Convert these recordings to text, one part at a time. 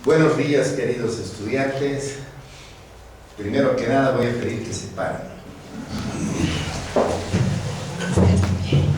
Buenos días, queridos estudiantes. Primero que nada voy a pedir que se paren.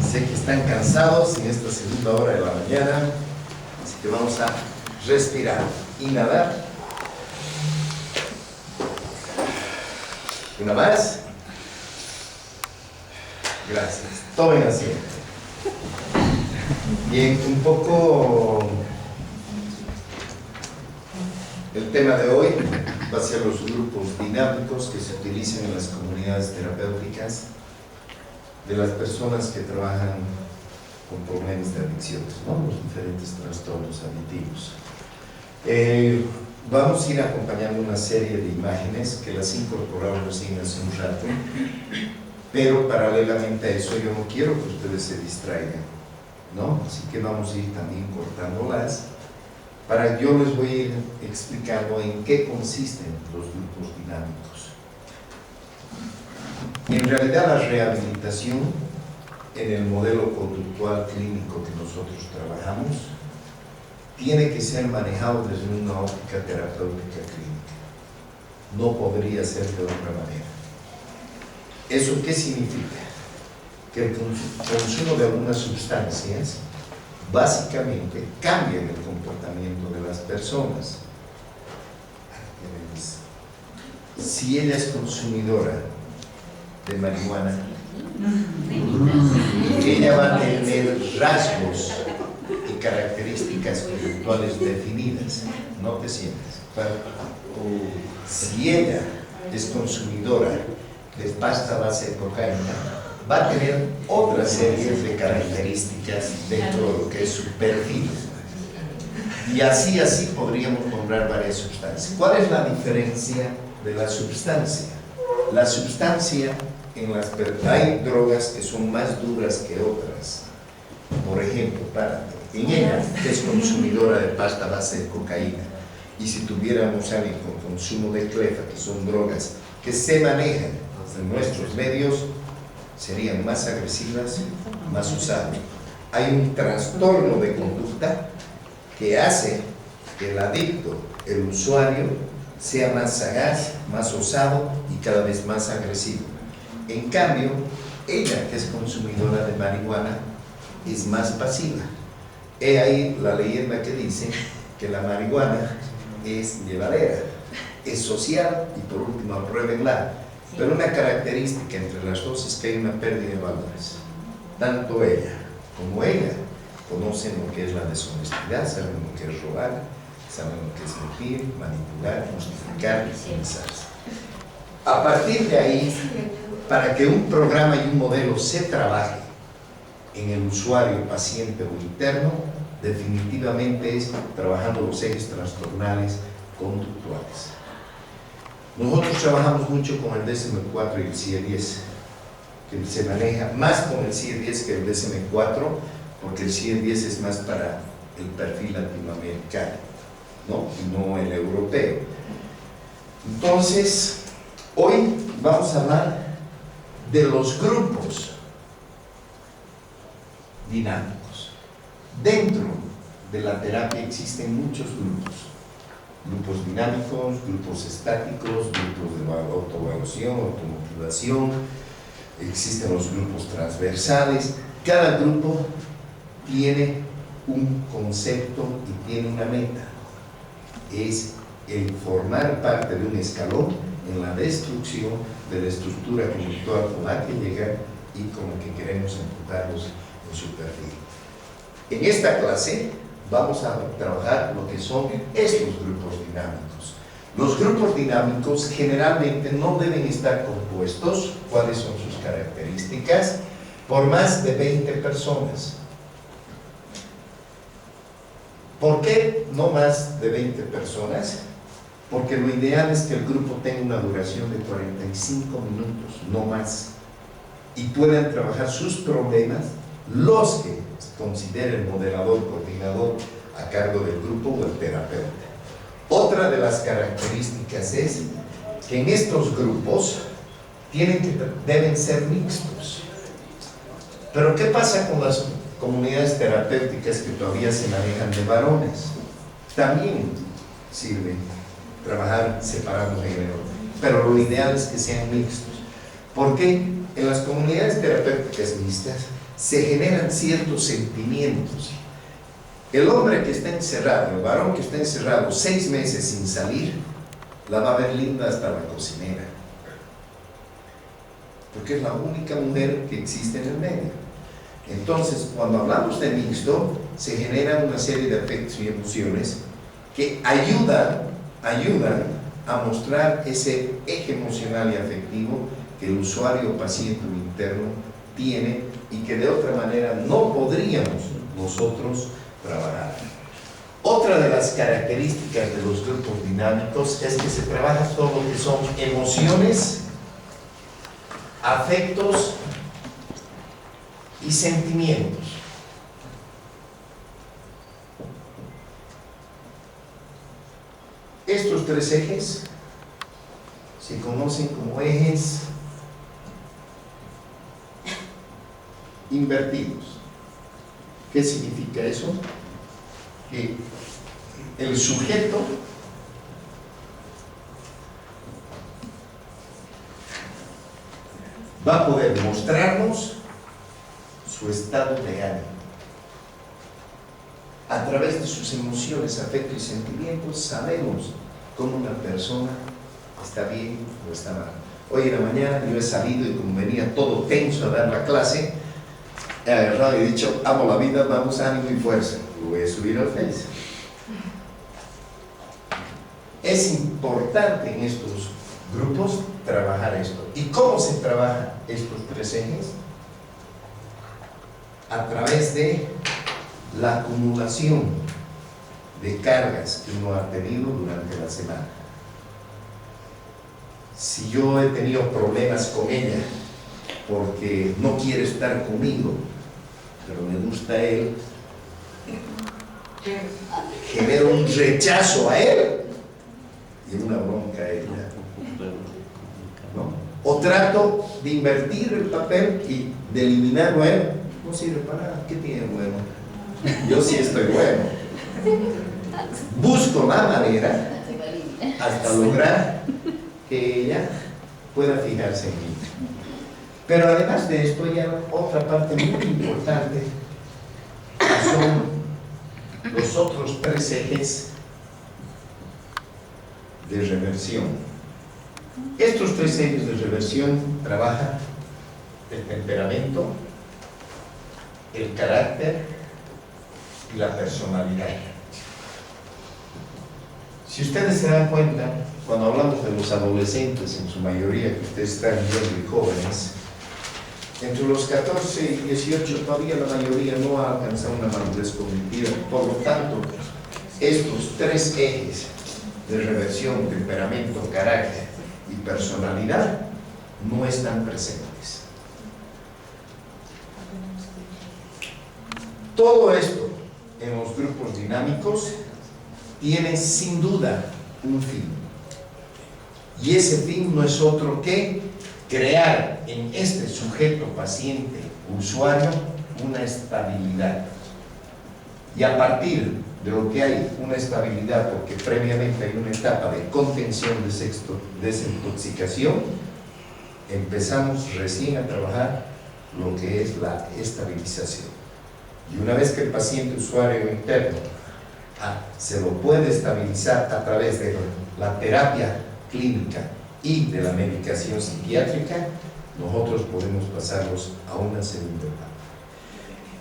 Sé que están cansados en esta segunda hora de la mañana, así que vamos a respirar, inhalar. Una más. Gracias. Tomen asiento. Bien, un poco el tema de hoy va a ser los grupos dinámicos que se utilizan en las comunidades terapéuticas de las personas que trabajan con problemas de adicciones, ¿no? Los diferentes trastornos adictivos. Vamos a ir acompañando una serie de imágenes que las incorporamos recién hace un rato, pero paralelamente a eso yo no quiero que ustedes se distraigan, ¿no? Así que vamos a ir también cortándolas para yo les voy a ir explicando en qué consisten los grupos dinámicos. En realidad la rehabilitación en el modelo conductual clínico que nosotros trabajamos tiene que ser manejado desde una óptica terapéutica clínica. No podría ser de otra manera. ¿Eso qué significa? Que el consumo de algunas sustancias básicamente cambia el comportamiento de las personas. Si ella es consumidora de marihuana, ella va a tener rasgos y características conductuales definidas. No te sientes. Si ella es consumidora de pasta base de cocaína, va a tener otra serie de características dentro de lo que es su perfil. Y así podríamos nombrar varias sustancias. ¿Cuál es la diferencia de la sustancia? La sustancia, hay drogas que son más duras que otras. Por ejemplo, en ella, que es consumidora de pasta base de cocaína, y si tuviéramos alguien con consumo de clefa, que son drogas que se manejan en nuestros medios, serían más agresivas, más usadas. Hay un trastorno de conducta que hace que el adicto, el usuario, sea más sagaz, más osado y cada vez más agresivo. En cambio, ella, que es consumidora de marihuana, es más pasiva. He ahí la leyenda que dice que la marihuana es llevadera, es social y por último apruébenla. Pero una característica entre las dos es que hay una pérdida de valores. Tanto ella como ella conocen lo que es la deshonestidad, saben lo que es robar, saben lo que es mentir, manipular, justificar y pensarse. A partir de ahí, para que un programa y un modelo se trabaje en el usuario, paciente o interno, definitivamente es trabajando los ejes trastornales conductuales. Nosotros trabajamos mucho con el DSM-4 y el CIE-10, que se maneja más con el CIE-10 que el DSM-4, porque el CIE-10 es más para el perfil latinoamericano, ¿no? Y no el europeo. Entonces, hoy vamos a hablar de los grupos dinámicos. Dentro de la terapia existen muchos grupos. Grupos dinámicos, grupos estáticos, grupos de autoevaluación, automotivación, existen los grupos transversales. Cada grupo tiene un concepto y tiene una meta. Es el formar parte de un escalón en la destrucción de la estructura conductual con la que llegan y con la que queremos empujarlos en su perfil. En esta clase vamos a trabajar lo que son estos grupos dinámicos. Los grupos dinámicos generalmente no deben estar compuestos, ¿cuáles son sus características? Por más de 20 personas. ¿Por qué no más de 20 personas? Porque lo ideal es que el grupo tenga una duración de 45 minutos, no más, y puedan trabajar sus problemas los que considere el modelador, coordinador a cargo del grupo o el terapeuta. Otra de las características es que en estos grupos deben ser mixtos. Pero ¿qué pasa con las comunidades terapéuticas que todavía se manejan de varones? También sirve trabajar separados en el orden. Pero lo ideal es que sean mixtos. Porque en las comunidades terapéuticas mixtas se generan ciertos sentimientos. El hombre que está encerrado, el varón que está encerrado 6 meses sin salir, la va a ver linda hasta la cocinera. Porque es la única mujer que existe en el medio. Entonces, cuando hablamos de mixto, se generan una serie de afectos y emociones que ayudan a mostrar ese eje emocional y afectivo que el usuario o paciente interno tiene y que de otra manera no podríamos nosotros trabajar. Otra de las características de los grupos dinámicos es que se trabaja todo lo que son emociones, afectos y sentimientos. Estos 3 ejes se conocen como ejes invertidos. ¿Qué significa eso? Que el sujeto va a poder mostrarnos su estado de ánimo. A través de sus emociones, afectos y sentimientos sabemos cómo una persona está bien o está mal. Hoy en la mañana yo he salido y como venía todo tenso a dar la clase, he agarrado y he dicho, amo la vida, vamos, ánimo y fuerza. Lo voy a subir al Face. Es importante en estos grupos trabajar esto. ¿Y cómo se trabaja estos 3 ejes? A través de la acumulación de cargas que uno ha tenido durante la semana. Si yo he tenido problemas con ella porque no quiere estar conmigo, pero me gusta él, genero un rechazo a él y una bronca a ella, ¿no? O trato de invertir el papel y de eliminarlo a él. No sirve para nada. ¿Qué tiene bueno? Yo sí estoy bueno. Busco la manera hasta lograr que ella pueda fijarse en mí. Pero además de esto, ya otra parte muy importante son los otros 3 ejes de reversión. Estos 3 ejes de reversión trabajan el temperamento, el carácter y la personalidad. Si ustedes se dan cuenta, cuando hablamos de los adolescentes, en su mayoría, que ustedes están muy jóvenes, entre los 14 y 18 todavía la mayoría no ha alcanzado una madurez cognitiva. Por lo tanto, estos 3 ejes de reversión, temperamento, carácter y personalidad no están presentes. Todo esto en los grupos dinámicos tiene sin duda un fin. Y ese fin no es otro que crear en este sujeto, paciente, usuario, una estabilidad. Y a partir de lo que hay una estabilidad, porque previamente hay una etapa de contención, desintoxicación, empezamos recién a trabajar lo que es la estabilización. Y una vez que el paciente usuario interno se lo puede estabilizar a través de la terapia clínica y de la medicación psiquiátrica, nosotros podemos pasarlos a una segunda etapa.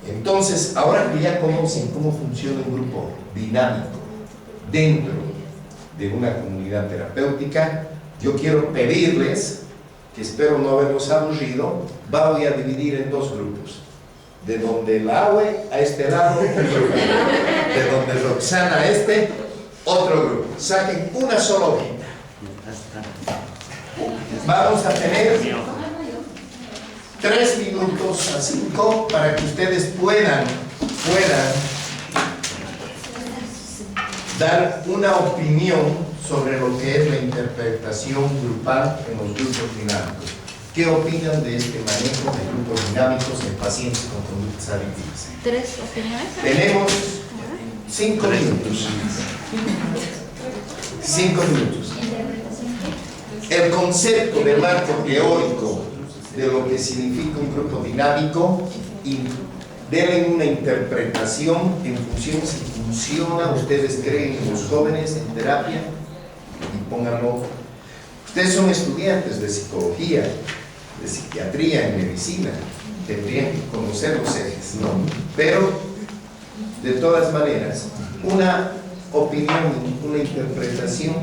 Entonces, ahora que ya conocen cómo funciona un grupo dinámico dentro de una comunidad terapéutica, yo quiero pedirles, que espero no haberlos aburrido, voy a dividir en 2 grupos. De donde el Aue a este lado, un grupo. De donde Roxana a este, otro grupo. Saquen una sola hojita. Vamos a tener 3 minutos a 5 para que ustedes puedan dar una opinión sobre lo que es la interpretación grupal en los grupos dinámicos. ¿Qué opinan de este manejo de grupos dinámicos en pacientes con conductas adictivas? 3 opiniones. Tenemos 5 minutos. 5 minutos. El concepto del marco teórico de lo que significa un grupo dinámico y denle una interpretación en función si funciona, ustedes creen en los jóvenes en terapia y pónganlo. Ustedes son estudiantes de psicología, de psiquiatría, en medicina, tendrían que conocer los ejes, ¿no? Pero, de todas maneras, una opinión, una interpretación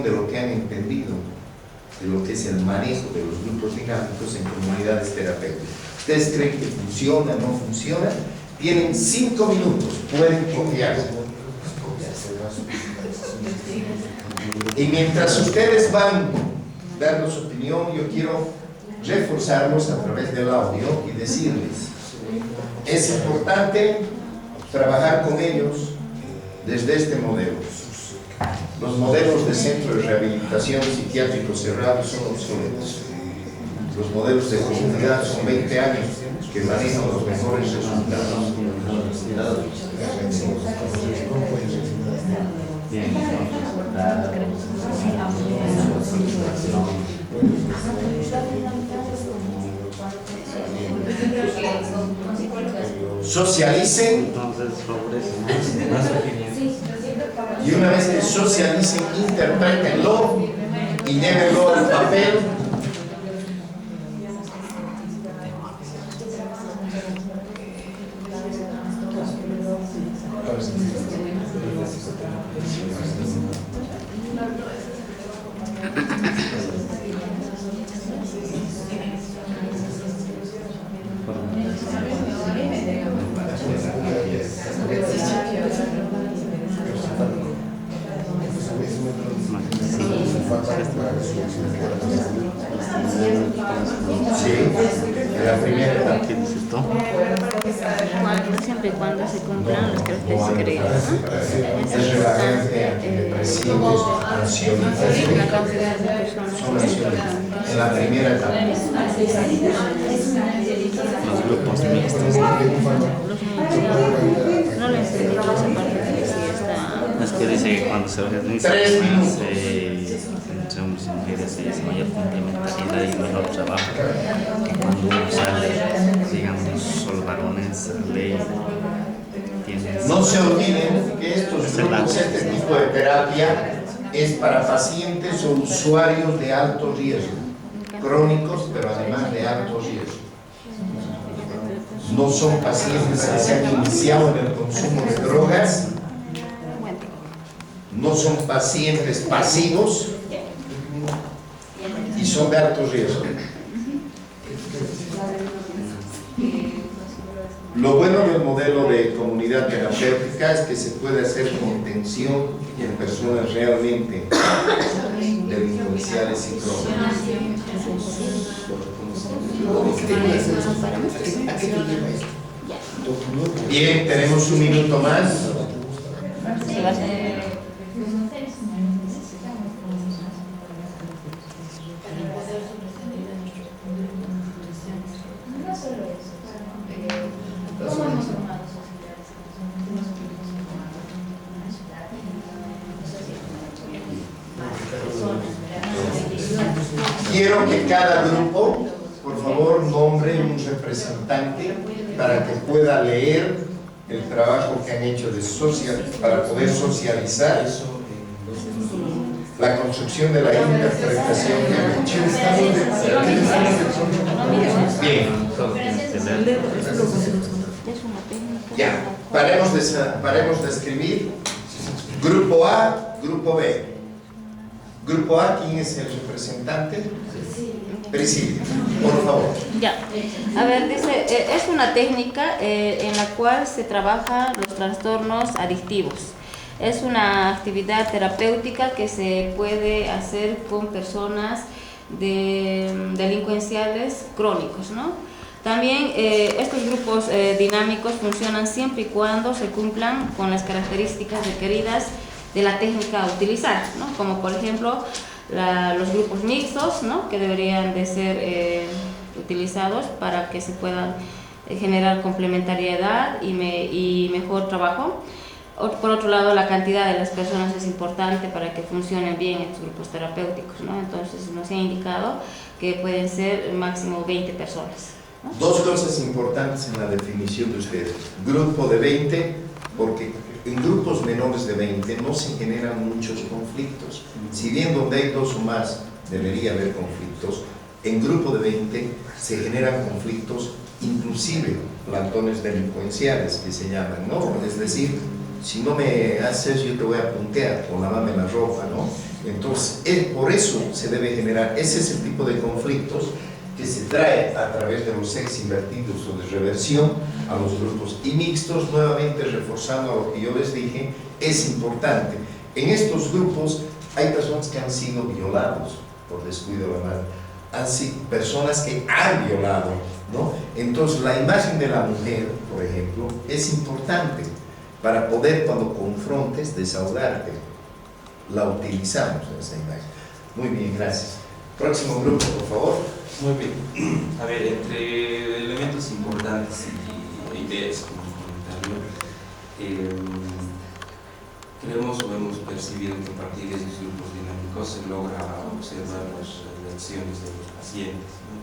de lo que han entendido, de lo que es el manejo de los grupos dinámicos en comunidades terapéuticas. ¿Ustedes creen que funciona, no funciona? Tienen 5 minutos, pueden copiarlo. Y mientras ustedes van dando su opinión, yo quiero reforzarlos a través del audio y decirles, es importante trabajar con ellos desde este modelo. Los modelos de centro de rehabilitación psiquiátrico cerrado son obsoletos. Los modelos de comunidad son 20 años que manejan los mejores resultados. Socialicen y una vez que socialicen, interpretenlo y llévenlo al papel. Sí, la primera etapa. Siempre y cuando se cumplan las características requeridas. Es relevante antidepresivos, ansiolíticos, son ansiolíticos. En la primera etapa. Los grupos mixtos. No le entendí esa parte de que sí está. Es que dice que cuando se organiza entre hombres y mujeres es mayor complementariedad y mejor trabajo que cuando uno sale, digamos, solo varones, ley. No se olviden que estos grupos, este tipo de terapia es para pacientes o usuarios de alto riesgo, crónicos, pero además de alto riesgo. No son pacientes que se han iniciado en el consumo de drogas, no son pacientes pasivos y son de alto riesgo. Lo bueno del modelo de comunidad terapéutica es que se puede hacer contención en personas realmente delincuenciales y crónicas. Bien, tenemos un minuto más. Quiero que cada grupo, por favor, nombre un representante para que pueda leer el trabajo que han hecho para poder socializar la construcción de la interpretación que han hecho. Bien. Ya, paremos de escribir. Grupo A, Grupo B. Grupo A, ¿quién es el representante? Presidio, por favor. Ya, a ver, dice, es una técnica en la cual se trabaja los trastornos adictivos. Es una actividad terapéutica que se puede hacer con personas delincuenciales crónicos, ¿no? También estos grupos dinámicos funcionan siempre y cuando se cumplan con las características requeridas de la técnica a utilizar, ¿no? Como por ejemplo los grupos mixtos, ¿no? Que deberían de ser utilizados para que se puedan generar complementariedad y mejor trabajo, Por otro lado, la cantidad de las personas es importante para que funcionen bien estos grupos terapéuticos, ¿no? Entonces nos ha indicado que pueden ser máximo 20 personas, ¿no? Dos cosas importantes en la definición de ustedes. Grupo de 20, porque en grupos menores de 20 no se generan muchos conflictos. Si bien donde hay 2 o más debería haber conflictos, en grupo de 20 se generan conflictos, inclusive plantones delincuenciales que se llaman, ¿no? Es decir, si no me haces yo te voy a puntear o lavame la ropa, ¿no? Entonces, por eso se debe generar, ese es el tipo de conflictos que se trae a través de los ex invertidos o de reversión a los grupos. Y mixtos, nuevamente reforzando a lo que yo les dije, es importante. En estos grupos hay personas que han sido violados por descuido de la madre, han sido personas que han violado, ¿no? Entonces la imagen de la mujer, por ejemplo, es importante para poder, cuando confrontes, desahogarte. La utilizamos esa imagen. Muy bien, gracias. Próximo grupo, por favor. Muy bien. A ver, entre elementos importantes y ideas como comentario, creemos o hemos percibido que a partir de esos grupos dinámicos se logra observar las reacciones de los pacientes, ¿no?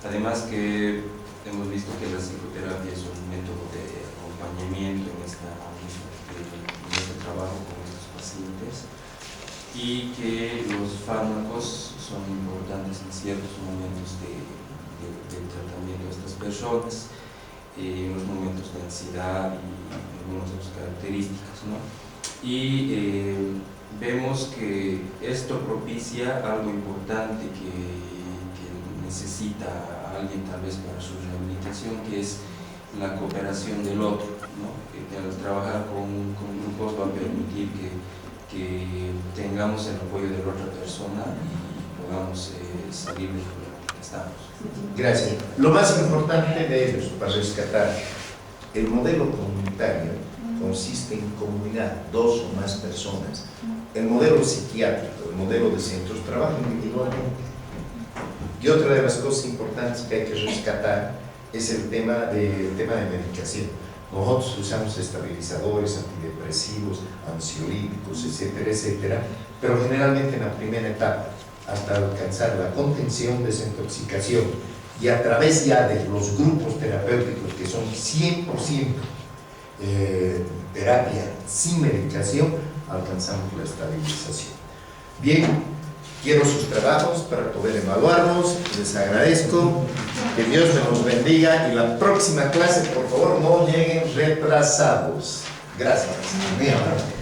Además que hemos visto que la psicoterapia es un método de acompañamiento en este trabajo con estos pacientes y que los fármacos son importantes en ciertos momentos del tratamiento de estas personas, en los momentos de ansiedad y algunas otras características, ¿no? Y vemos que esto propicia algo importante que necesita alguien tal vez para su rehabilitación, que es la cooperación del otro, ¿no? Que al trabajar con grupos va a permitir que tengamos el apoyo de la otra persona y podamos salir del problema que estamos. Gracias. Lo más importante de ellos, para rescatar, el modelo comunitario consiste en comunidad, 2 o más personas. El modelo psiquiátrico, el modelo de centros, trabaja individualmente. Y otra de las cosas importantes que hay que rescatar es el tema de medicación. Nosotros usamos estabilizadores, antidepresivos, ansiolíticos, etcétera, etcétera, pero generalmente en la primera etapa, hasta alcanzar la contención, desintoxicación, y a través ya de los grupos terapéuticos que son 100% terapia sin medicación, alcanzamos la estabilización. Bien, quiero sus trabajos para poder evaluarlos, les agradezco, que Dios me los bendiga y la próxima clase, por favor, no lleguen retrasados. Gracias. Muy amable.